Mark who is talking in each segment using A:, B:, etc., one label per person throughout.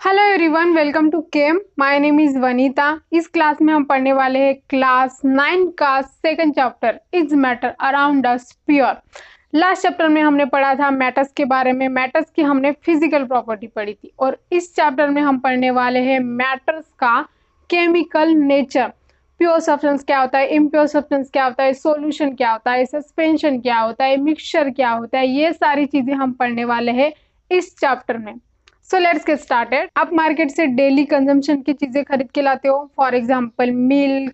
A: Hello everyone, welcome to chem. My name is Vanita. इस class में हम पढ़ने वाले हैं क्लास 9 का second chapter is matter around us pure. Last chapter में हमने पढ़ा था मैटर्स के बारे में। मैटर्स की हमने फिजिकल प्रॉपर्टी पढ़ी थी और इस चैप्टर में हम पढ़ने वाले हैं मैटर्स का केमिकल नेचर। प्योर सब्सटेंस क्या होता है, इम्प्योर सब्सटेंस क्या होता है, सॉल्यूशन क्या होता है, सस्पेंशन क्या होता है, मिक्सचर क्या होता है, ये सारी चीजें हम पढ़ने वाले हैं इस चैप्टर में। So let's get started. आप मार्केट से डेली कंजम्पशन की चीजें खरीद के लाते हो, for example milk,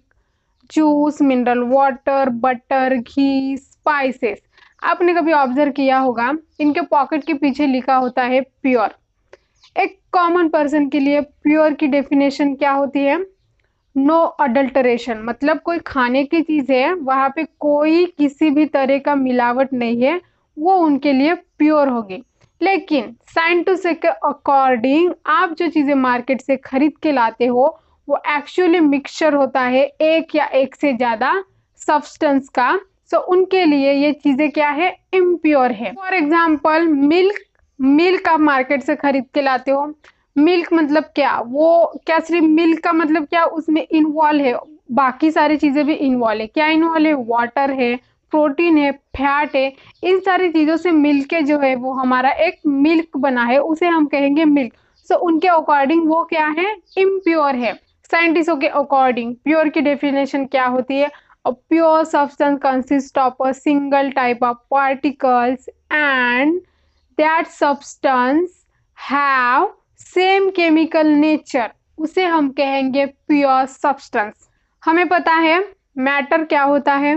A: juice, mineral water, butter, ghee, spices. आपने कभी ऑब्जर्व किया होगा इनके पॉकेट के पीछे लिखा होता है प्योर। एक कॉमन पर्सन के लिए प्योर की डेफिनेशन क्या होती है? नो अडल्टरेशन, मतलब कोई खाने की चीज है वहां पे कोई किसी भी तरह का मिलावट नहीं है, वो उनके लिए प्योर होगी। लेकिन साइंटिस्ट के अकॉर्डिंग आप जो चीजें मार्केट से खरीद के लाते हो वो एक्चुअली मिक्सचर होता है एक या एक से ज्यादा सब्सटेंस का। सो उनके लिए ये चीजें क्या है? इम्प्योर है। For example milk. मिल्क आप मार्केट से खरीद के लाते हो। मिल्क मतलब क्या? वो क्या सिर्फ मिल्क का मतलब क्या उसमें इन्वॉल्व है? बाकी सारी चीजें भी इन्वॉल्व है। क्या इन्वॉल्व है? वाटर है, प्रोटीन है, फैट है। इन सारी चीजों से मिलके जो है वो हमारा एक मिल्क बना है, उसे हम कहेंगे मिल्क। सो उनके अकॉर्डिंग वो क्या है? इम्प्योर है। साइंटिस्टों के अकॉर्डिंग प्योर की डेफिनेशन क्या होती है? A pure substance consists of a single type of particles and that substance have same chemical nature, उसे हम कहेंगे प्योर सब्सटेंस। हमें पता है मैटर क्या होता है?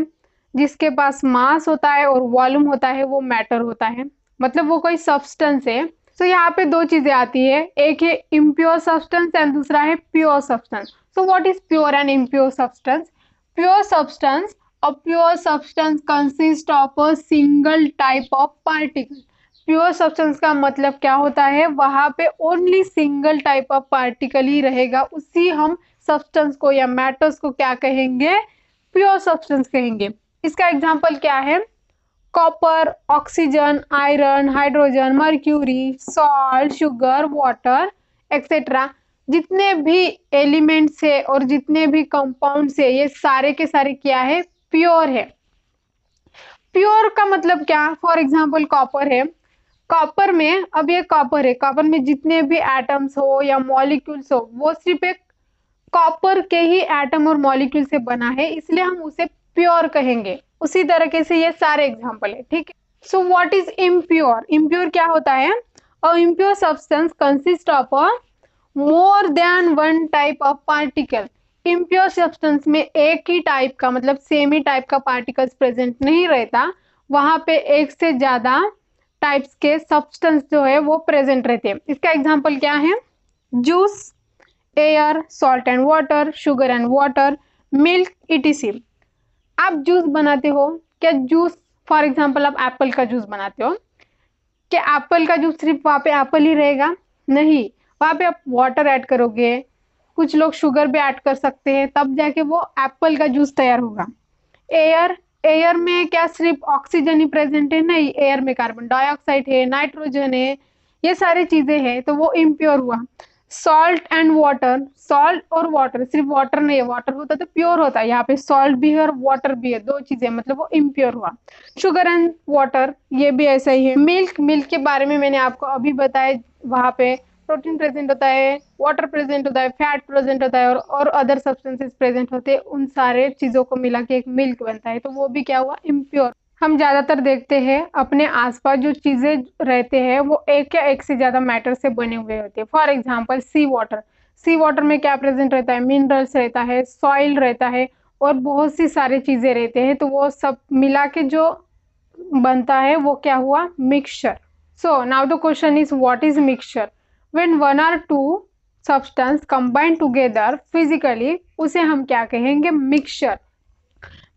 A: जिसके पास मास होता है और वॉल्यूम होता है वो मैटर होता है, मतलब वो कोई सब्सटेंस है। सो यहाँ पे दो चीजें आती है, एक है इम्प्योर सब्सटेंस एंड दूसरा है pure substance. So what is pure and impure substance? Pure substance, a pure substance consists of a single type of particle। Pure substance का मतलब क्या होता है? वहां पे only single type of particle ही रहेगा, उसी हम सब्सटेंस को या मैटर्स को क्या कहेंगे? प्योर सब्सटेंस कहेंगे। इसका एग्जांपल क्या है? Copper, oxygen, iron, hydrogen, mercury, salt, sugar, water etcetera. जितने भी एलिमेंट्स है और जितने भी कंपाउंड्स है ये सारे के सारे क्या है? प्योर है। प्योर का मतलब क्या? फॉर एग्जांपल कॉपर है। कॉपर में, अब ये कॉपर है, कॉपर में जितने भी एटम्स हो या मॉलिक्यूल्स हो वो सिर्फ एक कॉपर के ही एटम और मॉलिक्यूल से बना है, इसलिए हम उसे प्योर कहेंगे। उसी तरीके से ये सारे एग्जांपल है, ठीक है। So what is impure? Impure क्या होता है? A impure substance consist of a more than one type of particle. Impure substance में एक ही टाइप का, मतलब सेम ही टाइप का पार्टिकल्स प्रेजेंट नहीं रहता, वहां पे एक से ज्यादा टाइप्स के सब्सटेंस जो है वो प्रेजेंट रहते हैं। इसका एग्जांपल क्या है? Juice, air, salt and water, sugar and water, milk, etc.. आप जूस बनाते हो, क्या जूस, फॉर एग्जांपल आप एप्पल का जूस बनाते हो, क्या एप्पल का जूस सिर्फ वहां पे एप्पल ही रहेगा? नहीं, वहां पे आप वाटर ऐड करोगे, कुछ लोग शुगर भी ऐड कर सकते हैं, तब जाके वो एप्पल का जूस तैयार होगा। एयर, एयर में क्या सिर्फ ऑक्सीजन ही प्रेजेंट है? नहीं, एयर में कार्बन डाइऑक्साइड है, नाइट्रोजन है, ये सारी चीजें हैं, तो वो इम्प्योर हुआ। सॉल्ट एंड वाटर, सॉल्ट और वाटर, सिर्फ वाटर नहीं है, वाटर होता तो प्योर होता है, यहाँ पे सॉल्ट भी है और वाटर भी है, दो चीजें, मतलब वो इम्प्योर हुआ। शुगर एंड वाटर, ये भी ऐसा ही है। मिल्क, मिल्क के बारे में मैंने आपको अभी बताया, वहां पे प्रोटीन प्रेजेंट होता है, वाटर प्रेजेंट होता है, फैट प्रेजेंट होता है और अदर सब्सटेंसेस प्रेजेंट होते हैं, उन सारे चीजों को मिला के एक मिल्क बनता है, तो वो भी क्या हुआ? इम्प्योर। हम ज्यादातर देखते हैं अपने आसपास जो चीजें रहते हैं वो एक या एक से ज्यादा मैटर से बने हुए होते हैं। For example sea water. Sea water में क्या प्रेजेंट रहता है? मिनरल्स रहता है, सॉइल रहता है और बहुत सी सारी चीजें रहते हैं, तो वो सब मिला के जो बनता है वो क्या हुआ? Mixture. So now the question is what is mixture? When one or two substance combine together physically, उसे हम क्या कहेंगे? Mixture.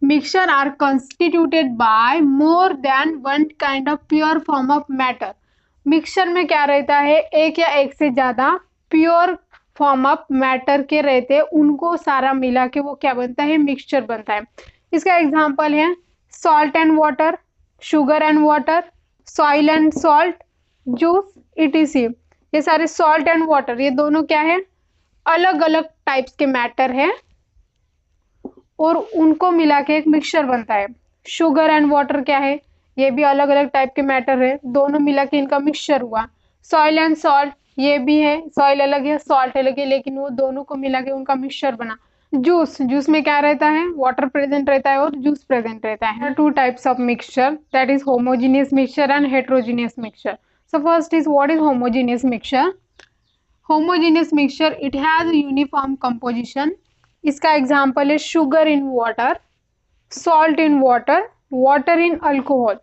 A: Mixture are constituted by more than one kind of pure form of matter। Mixture में क्या रहता है? एक या एक से ज्यादा प्योर फॉर्म ऑफ मैटर के रहते हैं, उनको सारा मिला के वो क्या बनता है? मिक्सचर बनता है। इसका एग्जांपल है salt and water, sugar and water, soil and salt, juice, etc.. ये सारे सॉल्ट एंड वाटर, ये दोनों क्या है, अलग अलग टाइप्स के मैटर है और उनको मिला के एक मिक्सचर बनता है। शुगर एंड वाटर क्या है, ये भी अलग अलग टाइप के मैटर है, दोनों मिला के इनका मिक्सचर हुआ। सॉइल एंड सॉल्ट, ये भी है, सॉइल अलग है सॉल्ट अलग है, लेकिन वो दोनों को मिला के उनका मिक्सचर बना। जूस, जूस में क्या रहता है, वाटर प्रेजेंट रहता है और जूस प्रेजेंट रहता है। Two types of mixture, that is homogeneous mixture and heterogeneous mixture. So first is what is homogeneous mixture. Homogeneous mixture, it has uniform composition. इसका एग्जांपल है sugar in water, salt in water, water in alcohol.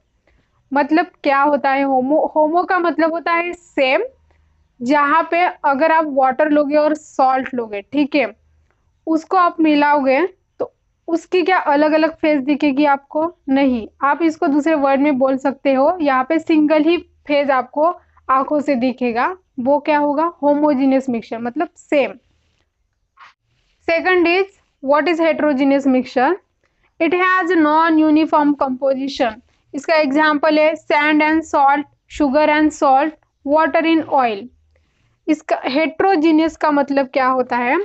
A: मतलब क्या होता है, होमो का मतलब होता है सेम, जहां पे अगर आप वाटर लोगे और सॉल्ट लोगे, ठीक है, उसको आप मिलाओगे तो उसकी क्या अलग अलग फेज दिखेगी आपको, नहीं, आप इसको दूसरे वर्ड में बोल सकते हो, यहाँ पे सिंगल ही फेज आपको आंखों से दिखेगा, वो क्या होगा, होमोजीनियस मिक्सचर, मतलब same. Second is what is heterogeneous mixture. It has non uniform composition. इसका एग्जांपल है sand and salt, sugar and salt, water in oil. इसका हेट्रोजीनियस का मतलब क्या होता है,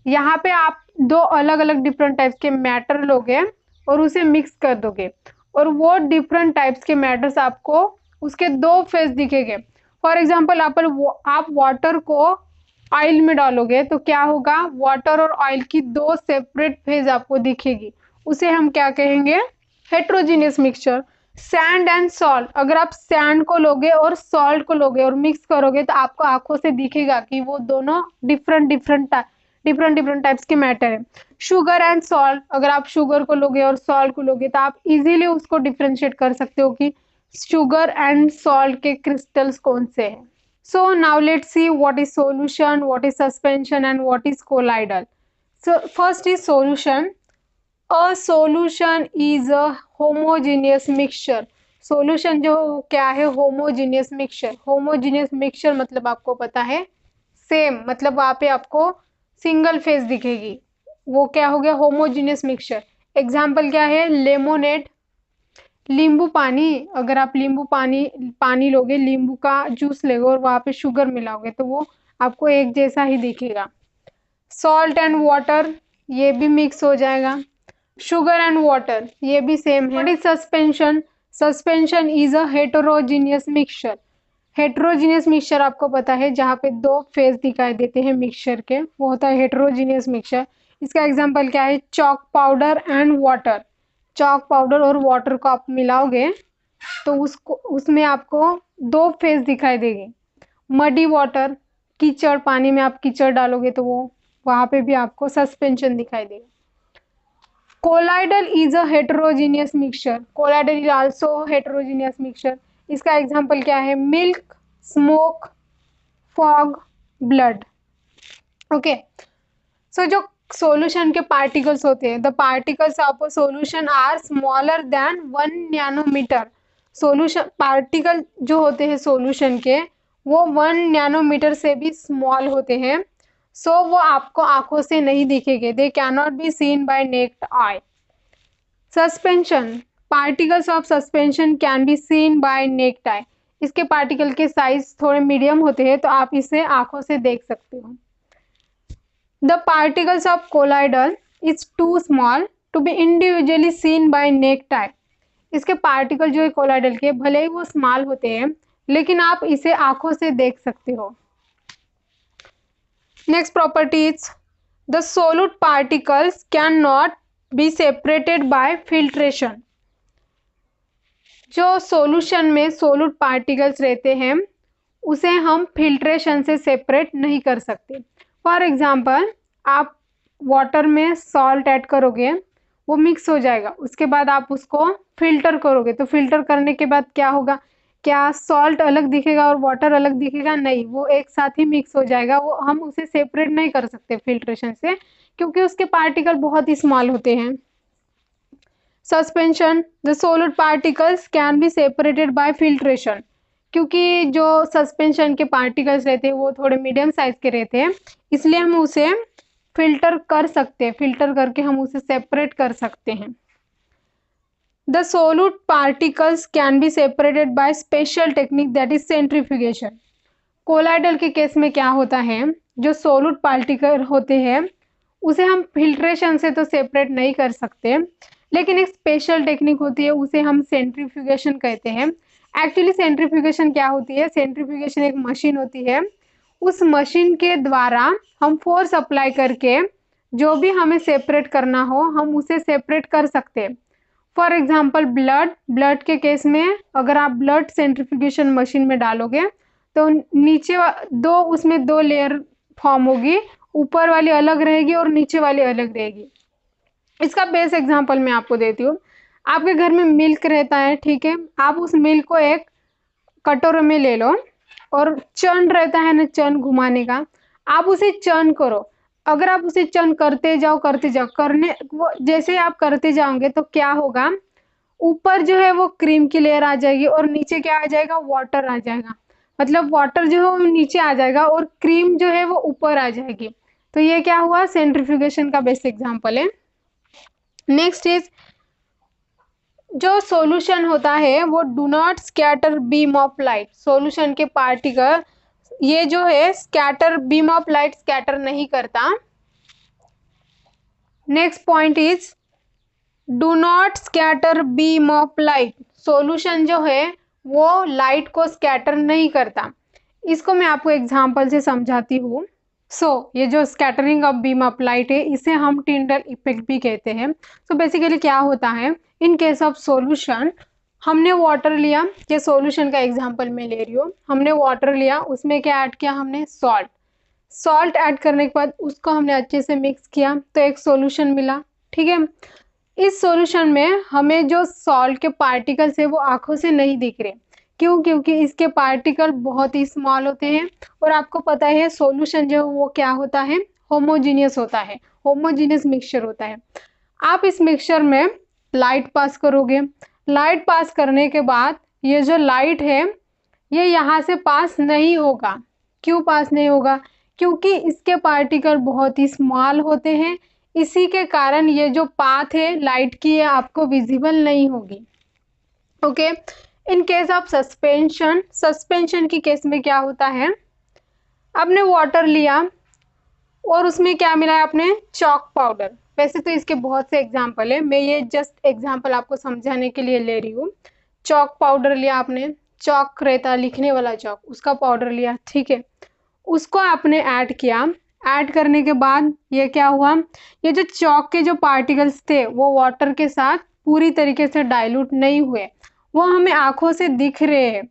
A: यहाँ पे आप दो अलग अलग डिफरेंट टाइप्स के मैटर लोगे और उसे मिक्स कर दोगे और वो डिफरेंट टाइप्स के मैटर्स आपको उसके दो फेस दिखेंगे। फॉर एग्जाम्पल आप वाटर को ऑयल में डालोगे तो क्या होगा, वाटर और ऑयल की दो सेपरेट फेज आपको दिखेगी, उसे हम क्या कहेंगे, heterogeneous mixture. Sand and salt, अगर आप सैंड को लोगे और सॉल्ट को लोगे और मिक्स करोगे तो आपको आंखों से दिखेगा कि वो दोनों डिफरेंट टाइप्स के मैटर है। शुगर एंड सॉल्ट, अगर आप शुगर को लोगे और सॉल्ट को लोगे तो आप इजीली उसको डिफरेंशिएट कर सकते हो कि शुगर एंड सॉल्ट के क्रिस्टल्स कौन से हैं। So now let's see what is solution, what is suspension and what is colloidal. So first is solution. A solution is a homogeneous mixture. Solution जो क्या है, homogeneous mixture. Homogeneous mixture मतलब आपको पता है सेम, मतलब वहाँ पे आपको सिंगल फेज दिखेगी, वो क्या हो गया, होमोजीनियस मिक्सचर। एग्जाम्पल क्या है, लेमोनेड, नींबू पानी, अगर आप नींबू पानी लोगे, नींबू का जूस लोगे और वहाँ पे शुगर मिलाओगे तो वो आपको एक जैसा ही दिखेगा। सॉल्ट एंड वाटर, ये भी मिक्स हो जाएगा। शुगर एंड वाटर, ये भी सेम है। What is suspension. Suspension is a heterogeneous mixture. Heterogeneous mixture आपको पता है जहाँ पे दो फेज दिखाई देते हैं मिक्सचर के, वो होता है हेटेरोजीनियस मिक्सचर। इसका एग्जाम्पल क्या है, chalk powder and water. Chalk powder और वाटर को आप मिलाओगे तो उसमें आपको दो फेज दिखाई देगी। मडी वाटर, कीचड़, पानी में आप कीचड़ डालोगे तो वो वहां पे भी आपको सस्पेंशन दिखाई देगा। Colloidal is a heterogeneous mixture. Colloidal is also heterogeneous mixture. इसका एग्जांपल क्या है, milk, smoke, fog, blood. Okay, so जो सॉल्यूशन के पार्टिकल्स होते हैं, the particles of a solution are smaller than 1 nanometre. Solution particle जो होते हैं सॉल्यूशन के, वो 1 नैनोमीटर से भी स्मॉल होते हैं। सो वो आपको आंखों से नहीं दिखेंगे, they can not be seen by naked eye. Suspension, particles of suspension can be seen by naked eye. इसके पार्टिकल के साइज थोड़े मीडियम होते हैं तो आप इसे आंखों से देख सकते हो। The particles of colloidal is too small to be individually seen by naked eye. इसके पार्टिकल जो है कोलाइडल के, भले ही वो स्मॉल होते हैं लेकिन आप इसे आंखों से देख सकते हो। Next property is the सोलूट particles can not be separated by filtration. जो सॉल्यूशन में सोलूट पार्टिकल्स रहते हैं उसे हम फिल्ट्रेशन से सेपरेट नहीं कर सकते। फॉर एग्जाम्पल, आप वाटर में सॉल्ट ऐड करोगे, वो मिक्स हो जाएगा, उसके बाद आप उसको फिल्टर करोगे तो फिल्टर करने के बाद क्या होगा, क्या सॉल्ट अलग दिखेगा और वाटर अलग दिखेगा, नहीं, वो एक साथ ही मिक्स हो जाएगा, वो हम उसे सेपरेट नहीं कर सकते फिल्ट्रेशन से क्योंकि उसके पार्टिकल बहुत ही स्मॉल होते हैं। Suspension, the सोलूट particles can be separated by filtration. क्योंकि जो सस्पेंशन के पार्टिकल्स रहते हैं वो थोड़े मीडियम साइज के रहते हैं, इसलिए हम उसे फिल्टर कर सकते हैं, फिल्टर करके हम उसे सेपरेट कर सकते हैं। The सोलूट particles can be separated by special technique that is centrifugation. Colloidal के केस में क्या होता है, जो सोलूट पार्टिकल होते हैं उसे हम फिल्ट्रेशन से तो सेपरेट नहीं कर सकते, लेकिन एक स्पेशल टेक्निक होती है, उसे हम सेंट्रीफ्यूगेशन कहते हैं। एक्चुअली सेंट्रीफ्यूगेशन क्या होती है, सेंट्रीफ्यूगेशन एक मशीन होती है, उस मशीन के द्वारा हम फोर्स अप्लाई करके जो भी हमें सेपरेट करना हो हम उसे सेपरेट कर सकते हैं। फॉर एग्जाम्पल ब्लड के केस में अगर आप ब्लड सेंट्रीफ्यूगेशन मशीन में डालोगे तो नीचे उसमें दो लेयर फॉर्म होगी, ऊपर वाली अलग रहेगी और नीचे वाली अलग रहेगी। इसका बेस्ट एग्जांपल मैं आपको देती हूँ। आपके घर में मिल्क रहता है, ठीक है, आप उस मिल्क को एक कटोरे में ले लो और चर्न रहता है ना, चर्न घुमाने का, आप उसे चर्न करो। अगर आप उसे चर्न करते जाओ करने वो जैसे आप करते जाओगे तो क्या होगा, ऊपर जो है वो क्रीम की लेयर आ जाएगी और नीचे क्या आ जाएगा, वाटर आ जाएगा। मतलब वाटर जो है वो नीचे आ जाएगा और क्रीम जो है वो ऊपर आ जाएगी। तो ये क्या हुआ, सेंट्रीफ्यूगेशन का बेस्ट एग्जांपल है। नेक्स्ट इज, जो सॉल्यूशन होता है वो do not scatter beam of light. Solution के पार्टिकल ये जो है scatter beam of light scatter नहीं करता। Next point is do not scatter beam of light. Solution जो है वो लाइट को स्कैटर नहीं करता। इसको मैं आपको एग्जांपल से समझाती हूँ। ये जो scattering of beam of light है इसे हम टिंडल इफेक्ट भी कहते हैं। बेसिकली क्या होता है, इन केस ऑफ सॉल्यूशन हमने वाटर लिया, ये सॉल्यूशन का एग्जांपल मैं ले रही हूँ, हमने वाटर लिया, उसमें क्या ऐड किया, हमने सॉल्ट ऐड करने के बाद उसको हमने अच्छे से मिक्स किया तो एक सॉल्यूशन मिला, ठीक है। इस सॉल्यूशन में हमें जो सॉल्ट के पार्टिकल्स है वो आंखों से नहीं दिख रहे, क्यों, क्योंकि इसके पार्टिकल बहुत ही स्मॉल होते हैं और आपको पता है सॉल्यूशन जो वो क्या होता है, होमोजीनियस होता है, होमोजीनियस मिक्सचर होता है। आप इस मिक्सचर में लाइट पास करोगे, लाइट पास करने के बाद ये जो लाइट है ये यहाँ से पास नहीं होगा। क्यों पास नहीं होगा, क्योंकि इसके पार्टिकल बहुत ही स्मॉल होते हैं, इसी के कारण ये जो पाथ है लाइट की ये आपको विजिबल नहीं होगी। Okay, in case of suspension की केस में क्या होता है, आपने वाटर लिया और उसमें क्या मिला है, आपने चॉक पाउडर। वैसे तो इसके बहुत से एग्जाम्पल है, मैं ये जस्ट एग्जाम्पल आपको समझाने के लिए ले रही हूँ। चॉक पाउडर लिया आपने, चॉक रहता लिखने वाला चॉक, उसका पाउडर लिया, ठीक है, उसको आपने ऐड किया। ऐड करने के बाद ये क्या हुआ, ये जो चॉक के जो पार्टिकल्स थे वो वाटर के साथ पूरी तरीके से डाइल्यूट नहीं हुए, वो हमें आंखों से दिख रहे हैं।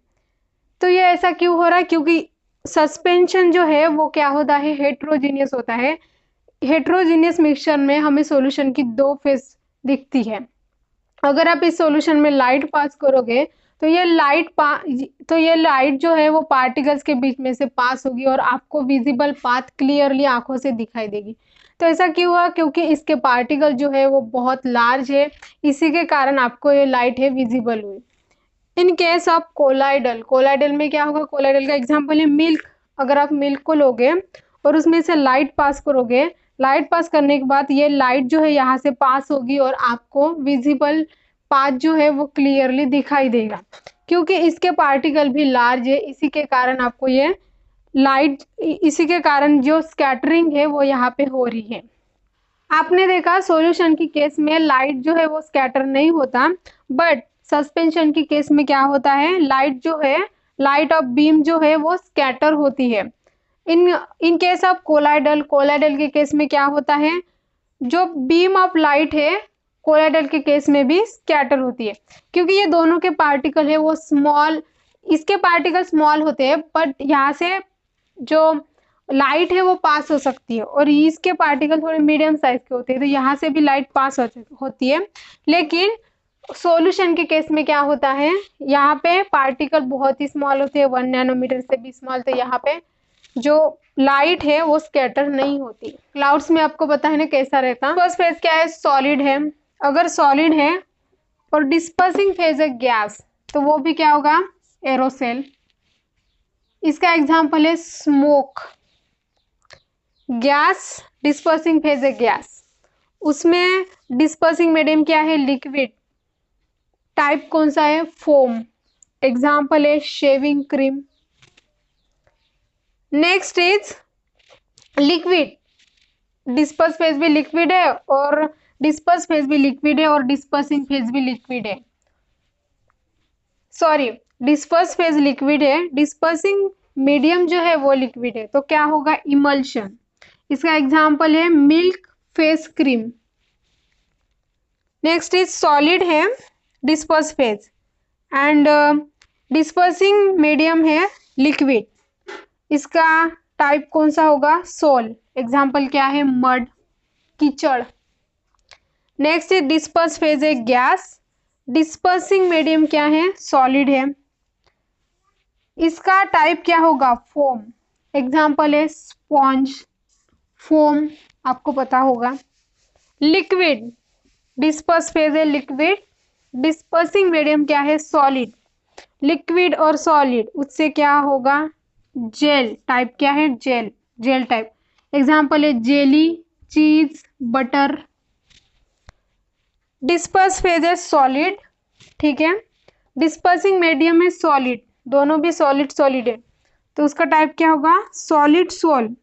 A: तो ये ऐसा क्यों हो रहा है, क्योंकि सस्पेंशन जो है वो क्या होता है, हेट्रोजीनियस होता है। हेट्रोजीनियस मिक्सचर में हमें सॉल्यूशन की दो फेज दिखती है। अगर आप इस सॉल्यूशन में लाइट पास करोगे तो ये लाइट जो है वो पार्टिकल्स के बीच में से पास होगी और आपको विजिबल पाथ क्लियरली आंखों से दिखाई देगी। तो ऐसा क्यों हुआ, क्योंकि इसके पार्टिकल जो है वो बहुत लार्ज है, इसी के कारण आपको ये लाइट है विजिबल हुई। इन केस ऑफ कोलाइडल में क्या होगा, कोलाइडल का एग्जांपल है मिल्क। अगर आप मिल्क को लोगे और उसमें से लाइट पास करोगे, लाइट पास करने के बाद ये लाइट जो है यहाँ से पास होगी और आपको विजिबल पाथ जो है वो क्लियरली दिखाई देगा, क्योंकि इसके पार्टिकल भी लार्ज है, इसी के कारण आपको ये लाइट, इसी के कारण जो स्कैटरिंग है वो यहाँ पे हो रही है। आपने देखा सॉल्यूशन की केस में लाइट जो है वो स्कैटर नहीं होता, बट सस्पेंशन की केस में क्या होता है, लाइट जो है, लाइट ऑफ बीम जो है वो स्कैटर होती है। इन केस ऑफ कोलाइडल के केस में क्या होता है, जो बीम ऑफ लाइट है कोलाइडल के केस में भी स्कैटर होती है, क्योंकि ये दोनों के पार्टिकल है वो स्मॉल, इसके पार्टिकल स्मॉल होते हैं बट यहाँ से जो लाइट है वो पास हो सकती है, और इसके पार्टिकल थोड़े मीडियम साइज के होते हैं, तो यहाँ से भी लाइट पास होती है। लेकिन सॉल्यूशन के केस में क्या होता है, यहाँ पे पार्टिकल बहुत ही स्मॉल होते हैं, 1 नैनोमीटर से भी स्मॉल, तो यहाँ पे जो लाइट है वो स्कैटर नहीं होती। क्लाउड्स में आपको पता है ना कैसा रहता। फर्स्ट फेज क्या है, सॉलिड है। अगर सॉलिड है और डिस्पर्सिंग फेज है गैस, तो वो भी क्या होगा, एरोसेल। इसका एग्जाम्पल है स्मोक। गैस, डिस्पर्सिंग फेज है गैस, उसमें डिस्पर्सिंग मीडियम क्या है, लिक्विड। टाइप कौन सा है, फोम। एग्जाम्पल है shaving cream. Next is liquid, disperse phase भी लिक्विड है और डिस्पर्स फेज भी लिक्विड है और डिस्पर्सिंग फेज भी लिक्विड है, सॉरी डिस्पर्स फेज लिक्विड है, डिस्पर्सिंग मीडियम जो है वो लिक्विड है, तो क्या होगा इमल्शन। इसका एग्जांपल है milk face cream. Next is solid है disperse phase and dispersing medium है लिक्विड, इसका टाइप कौन सा होगा सोल, एग्जाम्पल क्या है मड, कीचड़। नेक्स्ट इज डिस्पर्स फेज है गैस, डिस्पर्सिंग मीडियम क्या है सॉलिड है, इसका टाइप क्या होगा फोम, एग्जाम्पल है स्पॉन्ज, फोम आपको पता होगा। लिक्विड डिस्पर्स फेज है लिक्विड, डिस्पर्सिंग मीडियम क्या है सॉलिड, लिक्विड और सॉलिड उससे क्या होगा जेल, टाइप क्या है जेल, जेल टाइप, एग्जाम्पल है जेली, चीज, बटर। डिस्पर्स फेज है सॉलिड, ठीक है, डिस्पर्सिंग मीडियम है सॉलिड, दोनों भी सॉलिड सॉलिड है, तो उसका टाइप क्या होगा सॉलिड सोल,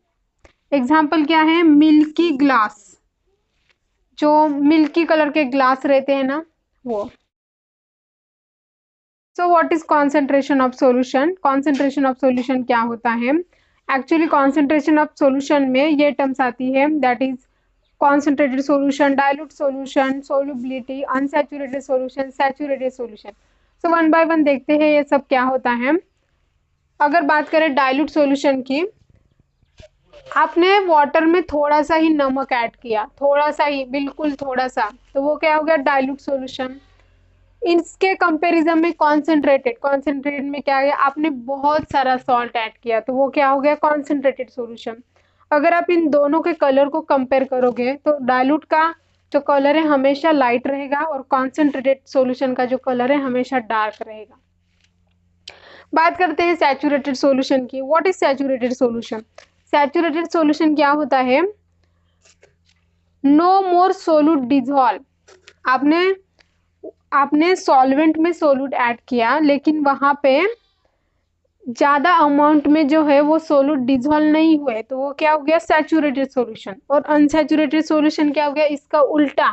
A: एग्जाम्पल क्या है मिल्की ग्लास, जो मिल्की कलर के ग्लास रहते हैं ना वो। सो what is concentration of solution, concentration of solution क्या होता है, एक्चुअली कॉन्सेंट्रेशन ऑफ सॉल्यूशन में ये टर्म्स आती है that is concentrated solution, dilute solution, solubility, unsaturated solution, saturated solution। so one by one देखते हैं ये सब क्या होता है। अगर बात करें डाइल्यूट सॉल्यूशन की, आपने वाटर में थोड़ा सा ही नमक ऐड किया, थोड़ा सा ही, बिल्कुल थोड़ा सा, तो वो क्या हो गया डाइल्यूट सॉल्यूशन। इसके कंपैरिजन में कॉन्सेंट्रेटेड, कॉन्सेंट्रेटेड में क्या है आपने बहुत सारा सॉल्ट ऐड किया, तो वो क्या हो गया कॉन्सेंट्रेटेड सॉल्यूशन। अगर आप इन दोनों के कलर को कंपेयर करोगे तो डाइल्यूट का जो कलर है हमेशा लाइट रहेगा और कॉन्सेंट्रेटेड सॉल्यूशन का जो कलर है हमेशा डार्क रहेगा। बात करते हैं सैचुरेटेड सॉल्यूशन की। What is saturated solution, saturated solution क्या होता है नो मोर सोल्यूट डिजॉल्व, आपने सॉल्वेंट में सोल्यूट ऐड किया लेकिन वहां पे ज्यादा अमाउंट में जो है वो सोल्यूट डिजॉल्व नहीं हुए, तो वो क्या हो गया सैचुरेटेड सॉल्यूशन। और अनसैचुरेटेड सॉल्यूशन क्या हो गया इसका उल्टा,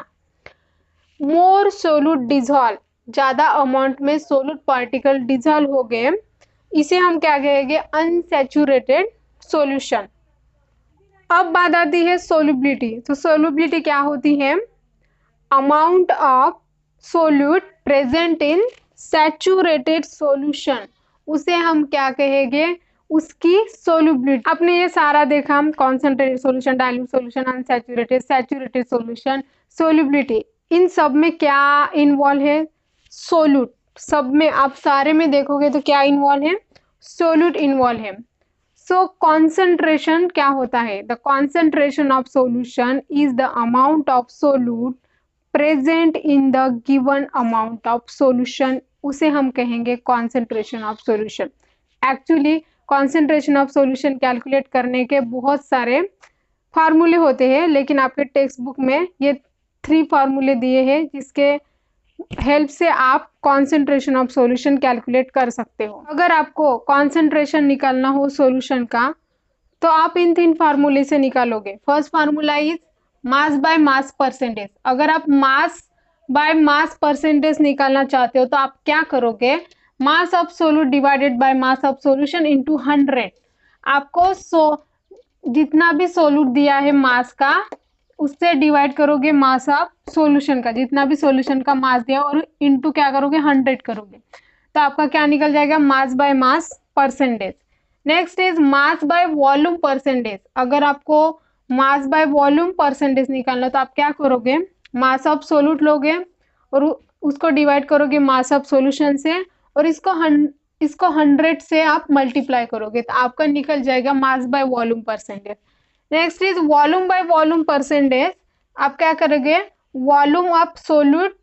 A: मोर सोल्यूट डिजॉल्व, ज्यादा अमाउंट में सोल्यूट पार्टिकल डिजॉल्व हो गए, इसे हम क्या कहेंगे अनसैचुरेटेड सॉल्यूशन। अब बात आती है सोल्युबिलिटी, तो सोल्युबिलिटी क्या होती है amount of solute present in saturated solution, उसे हम क्या कहेंगे उसकी सोल्युबिलिटी। आपने ये सारा देखा concentrated solution, dilute solution, unsaturated, saturated solution, solubility, इन सब में क्या इन्वॉल्व है सोल्यूट, सब में आप सारे में देखोगे तो क्या इन्वॉल्व है सोल्यूट इन्वॉल्व है। सो कॉन्सेंट्रेशन क्या होता है the concentration of solution is the amount of solute present in the given amount of solution, उसे हम कहेंगे concentration of solution. Actually concentration of solution calculate करने के बहुत सारे फार्मूले होते हैं, लेकिन आपके टेक्स्ट बुक में ये 3 फार्मूले दिए हैं जिसके हेल्प से आप कॉन्सेंट्रेशन ऑफ सॉल्यूशन कैलकुलेट कर सकते हो। अगर आपको कॉन्सेंट्रेशन निकालना हो सॉल्यूशन का तो आप इन 3 फार्मूले से निकालोगे। First formula is mass by mass percentage, अगर आप मास बाय मास परसेंटेज निकालना चाहते हो तो आप क्या करोगे mass of solute divided by mass of solution into 100। आपको जितना भी सोल्यूट दिया है मास का उससे डिवाइड करोगे मास ऑफ सॉल्यूशन का, जितना भी सॉल्यूशन का मास दिया और इनटू क्या करोगे 100 करोगे, तो आपका क्या निकल जाएगा mass by mass percentage. Next is mass by volume percentage, अगर आपको मास बाय वॉल्यूम परसेंटेज निकालना तो आप क्या करोगे मास ऑफ सोल्यूट लोगे और उसको डिवाइड करोगे मास ऑफ सॉल्यूशन से और इसको 100 से आप मल्टीप्लाई करोगे तो आपका निकल जाएगा mass by volume percentage. Next is volume by volume percentage, आप क्या करोगे volume of solute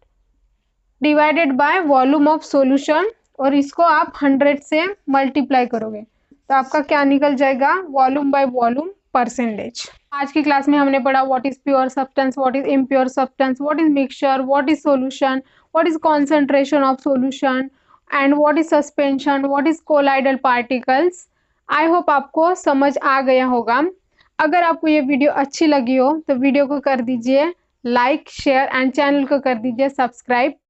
A: divided by volume of solution और इसको आप 100 से मल्टीप्लाई करोगे तो आपका क्या निकल जाएगा वॉल्यूम बाय वॉल्यूम परसेंटेज। आज की क्लास में हमने पढ़ा what is pure substance, what is impure substance, what is mixture, what is solution, what is concentration of solution and what is suspension, what is colloidal particles I hope आपको समझ आ गया होगा। अगर आपको ये वीडियो अच्छी लगी हो तो वीडियो को कर दीजिए लाइक, शेयर एंड चैनल को कर दीजिए सब्सक्राइब।